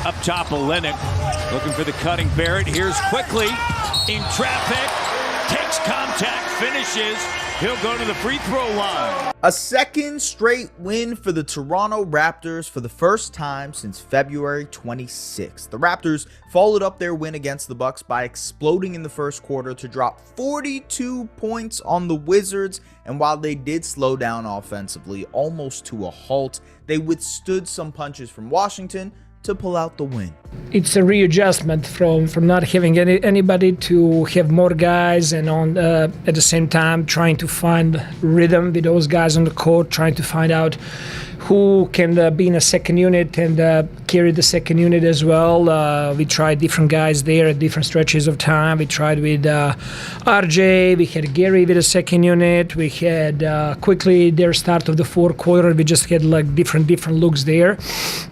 Up top, Olenek looking for the cutting Barrett. Here's Quickley in traffic. Takes contact, finishes. He'll go to the free throw line. A second straight win for the Toronto Raptors for the first time since February 26th. The Raptors followed up their win against the Bucks by exploding in the first quarter to drop 42 points on the Wizards. And while they did slow down offensively almost to a halt, they withstood some punches from Washington to pull out the win. It's a readjustment from not having anybody to have more guys, and on at the same time trying to find rhythm with those guys on the court, trying to find out who can be in a second unit and carry the second unit as well. We tried different guys there at different stretches of time. We tried with RJ, we had Gary with a second unit, we had Quickley their start of the fourth quarter. We just had like different looks there,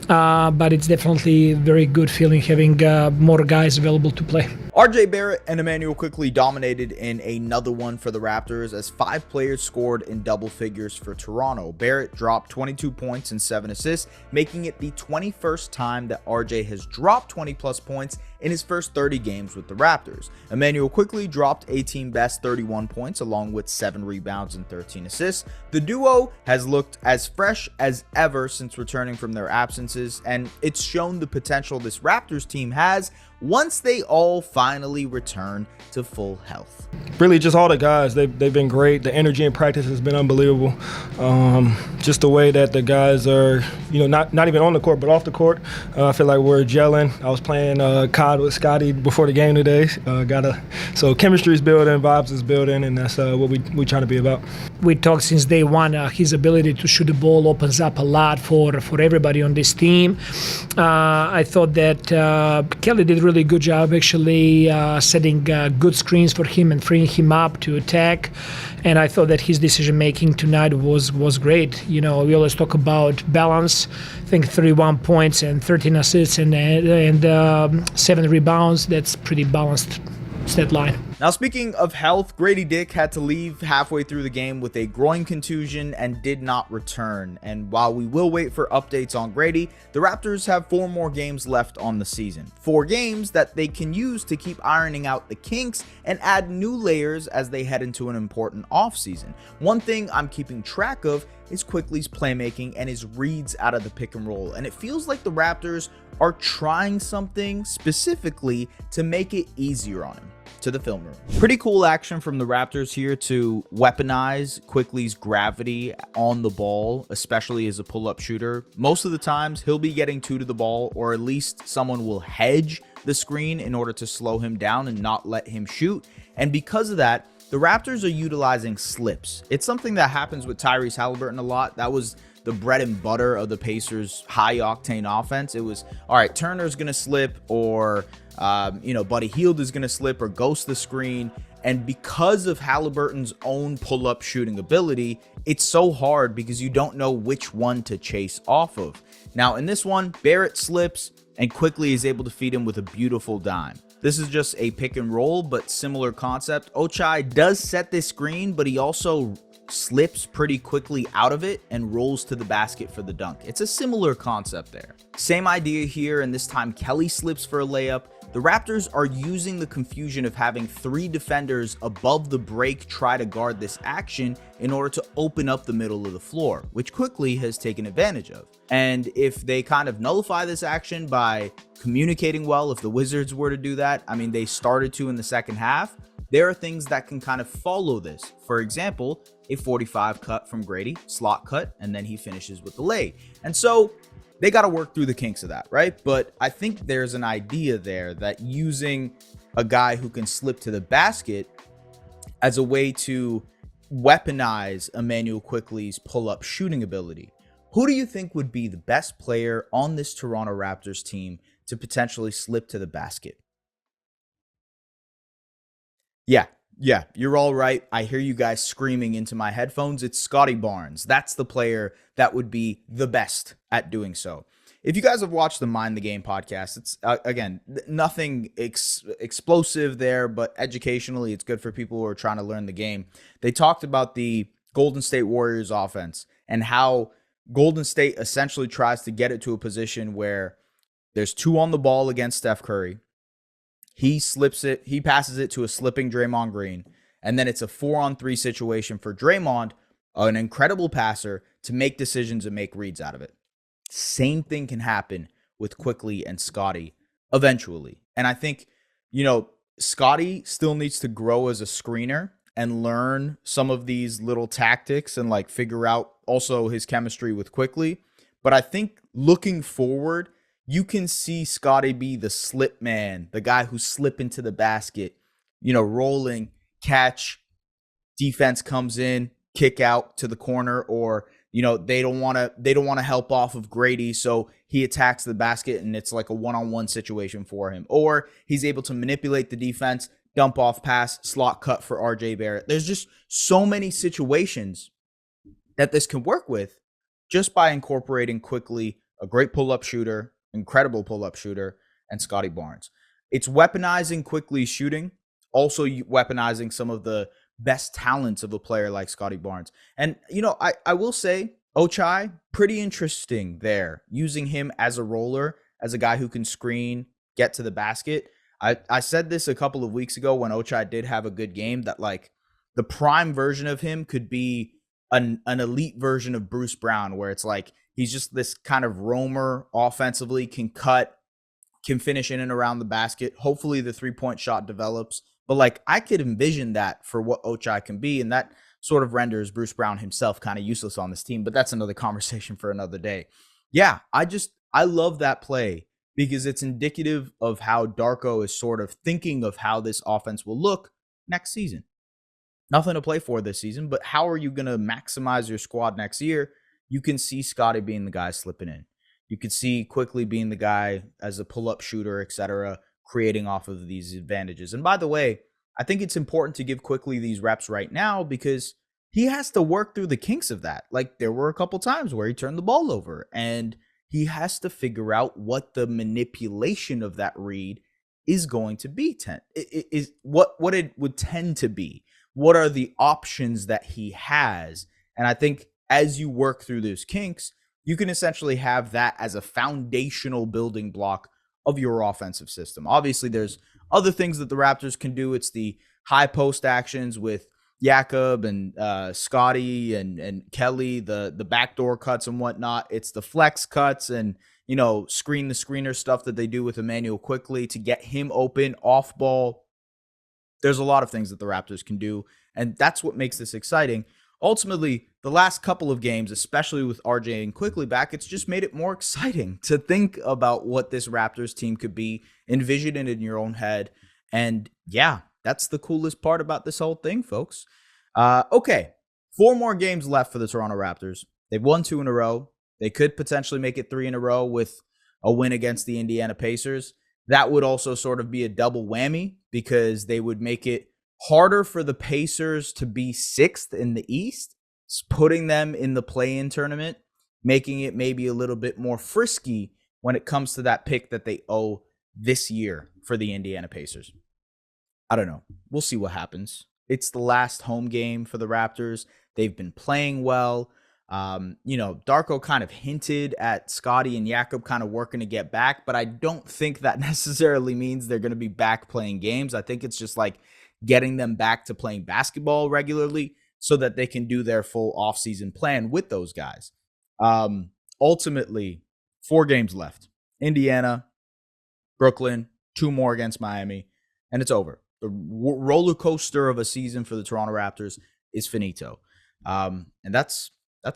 but it's definitely very good feeling having more guys available to play. RJ Barrett and Immanuel Quickley dominated in another one for the Raptors as 5 players scored in double figures for Toronto. Barrett dropped 22 points and 7 assists, making it the 21st time that RJ has dropped 20 plus points in his first 30 games with the Raptors. Immanuel Quickley dropped a team best 31 points along with 7 rebounds and 13 assists. The duo has looked as fresh as ever since returning from their absences, and it's shown the potential this Raptors team has once they all finally return to full health. Really, just all the guys, they've been great. The energy in practice has been unbelievable. Just the way that the guys are, not even on the court, but off the court. I feel like we're gelling. I was playing COD with Scotty before the game today. So chemistry is building, vibes is building, and that's what we try to be about. We talked since day one, his ability to shoot the ball opens up a lot for everybody on this team. I thought that Kelly did a really good job actually setting good screens for him and freeing him up to attack. And I thought that his decision making tonight was great. We always talk about balance. I think 31 points and 13 assists and 7 rebounds. That's pretty balanced stat line. Now, speaking of health, Grady Dick had to leave halfway through the game with a groin contusion and did not return. And while we will wait for updates on Grady, the Raptors have 4 more games left on the season. 4 games that they can use to keep ironing out the kinks and add new layers as they head into an important offseason. One thing I'm keeping track of is Quickley's playmaking and his reads out of the pick and roll. And it feels like the Raptors are trying something specifically to make it easier on him. To the film room. Pretty cool action from the Raptors here to weaponize Quickley's gravity on the ball, especially as a pull-up shooter. Most of the times he'll be getting 2 to the ball, or at least someone will hedge the screen in order to slow him down and not let him shoot. And because of that, the Raptors are utilizing slips. It's something that happens with Tyrese Halliburton a lot. That was the bread and butter of the Pacers' high-octane offense. It was, all right, Turner's going to slip, or Buddy Hield is going to slip or ghost the screen. And because of Halliburton's own pull-up shooting ability, it's so hard because you don't know which one to chase off of. Now, in this one, Barrett slips and Quickley is able to feed him with a beautiful dime. This is just a pick and roll, but similar concept. Ochai does set this screen, but he also slips pretty quickly out of it and rolls to the basket for the dunk. It's a similar concept there. Same idea here, and this time Kelly slips for a layup. The Raptors are using the confusion of having 3 defenders above the break try to guard this action in order to open up the middle of the floor, which Quickley has taken advantage of. And if they kind of nullify this action by communicating well, if the Wizards were to do that, I mean, they started to in the second half, there are things that can kind of follow this. For example, a 45 cut from Grady, slot cut, and then he finishes with the lay. And so they got to work through the kinks of that, right? But I think there's an idea there that using a guy who can slip to the basket as a way to weaponize Immanuel Quickley's pull-up shooting ability. Who do you think would be the best player on this Toronto Raptors team to potentially slip to the basket? Yeah, you're all right. I hear you guys screaming into my headphones. It's Scotty Barnes. That's the player that would be the best at doing so. If you guys have watched the Mind the Game podcast, it's, again, nothing explosive there, but educationally, it's good for people who are trying to learn the game. They talked about the Golden State Warriors offense and how Golden State essentially tries to get it to a position where There's 2 on the ball against Steph Curry. He passes it to a slipping Draymond Green. And then it's a 4-on-3 situation for Draymond, an incredible passer, to make decisions and make reads out of it. Same thing can happen with Quickley and Scotty eventually. And I think, Scotty still needs to grow as a screener and learn some of these little tactics and like figure out also his chemistry with Quickley. But I think looking forward, you can see Scotty be the slip man, the guy who slip into the basket, rolling, catch, defense comes in, kick out to the corner, or they don't want to help off of Grady, so he attacks the basket and it's like a one-on-one situation for him. Or he's able to manipulate the defense, dump off pass, slot cut for RJ Barrett. There's just so many situations that this can work with just by incorporating Quickley, a great pull-up shooter, incredible pull-up shooter, and Scotty Barnes. It's weaponizing Quickley's shooting, also weaponizing some of the best talents of a player like Scotty Barnes. And, I will say, Ochai, pretty interesting there, using him as a roller, as a guy who can screen, get to the basket. I said this a couple of weeks ago when Ochai did have a good game, that like the prime version of him could be an elite version of Bruce Brown, where it's like he's just this kind of roamer offensively, can cut, can finish in and around the basket. Hopefully the 3-point shot develops. But like I could envision that for what Ochai can be, and that sort of renders Bruce Brown himself kind of useless on this team. But that's another conversation for another day. Yeah, I love that play because it's indicative of how Darko is sort of thinking of how this offense will look next season. Nothing to play for this season, but how are you going to maximize your squad next year? You can see Scotty being the guy slipping in. You could see Quickley being the guy as a pull-up shooter, etc., creating off of these advantages. And by the way, I think it's important to give Quickley these reps right now because he has to work through the kinks of that. Like there were a couple times where he turned the ball over and he has to figure out what the manipulation of that read is going to be. Is what it would tend to be. What are the options that he has? And I think as you work through those kinks, you can essentially have that as a foundational building block of your offensive system. Obviously, there's other things that the Raptors can do. It's the high post actions with Jakob and Scotty and Kelly, the backdoor cuts and whatnot. It's the flex cuts and, screen the screener stuff that they do with Immanuel Quickley to get him open off ball. There's a lot of things that the Raptors can do, and that's what makes this exciting. Ultimately, the last couple of games, especially with RJ and Quickley back, it's just made it more exciting to think about what this Raptors team could be, envision it in your own head. And yeah, that's the coolest part about this whole thing, folks. Okay, 4 more games left for the Toronto Raptors. They've won 2 in a row. They could potentially make it 3 in a row with a win against the Indiana Pacers. That would also sort of be a double whammy because they would make it harder for the Pacers to be 6th in the East, putting them in the play-in tournament, making it maybe a little bit more frisky when it comes to that pick that they owe this year for the Indiana Pacers. I don't know. We'll see what happens. It's the last home game for the Raptors. They've been playing well. Darko kind of hinted at Scotty and Jakob kind of working to get back, but I don't think that necessarily means they're going to be back playing games. I think it's just like getting them back to playing basketball regularly so that they can do their full offseason plan with those guys. Ultimately, 4 games left. Indiana, Brooklyn, 2 more against Miami, and it's over. The roller coaster of a season for the Toronto Raptors is finito. And that's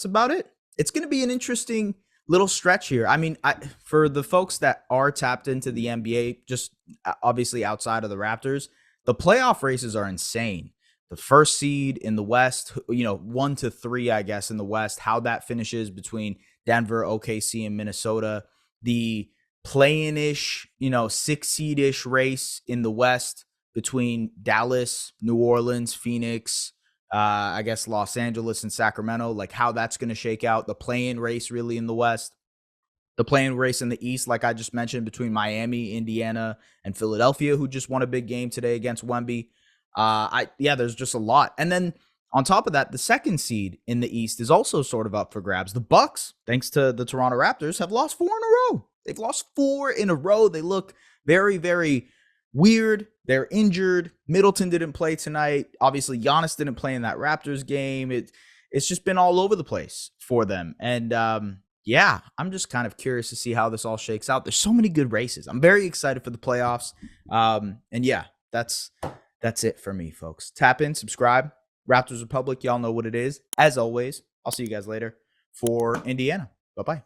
about it. It's going to be an interesting little stretch here. I mean, for the folks that are tapped into the NBA, just obviously outside of the Raptors, the playoff races are insane. The first seed in the West, 1 to 3, I guess, in the West, how that finishes between Denver, OKC, and Minnesota. The play-in-ish, 6 seed-ish race in the West between Dallas, New Orleans, Phoenix, I guess Los Angeles and Sacramento, like how that's going to shake out. The play-in race really in the West. The play-in race in the East, like I just mentioned, between Miami, Indiana, and Philadelphia, who just won a big game today against Wemby. There's just a lot. And then on top of that, the second seed in the East is also sort of up for grabs. The Bucks, thanks to the Toronto Raptors, have lost 4 in a row. They've lost 4 in a row. They look very, very weird. They're injured. Middleton didn't play tonight. Obviously, Giannis didn't play in that Raptors game. It's just been all over the place for them. And yeah, I'm just kind of curious to see how this all shakes out. There's so many good races. I'm very excited for the playoffs. And yeah, that's it for me, folks. Tap in, subscribe. Raptors Republic, y'all know what it is. As always, I'll see you guys later for Indiana. Bye-bye.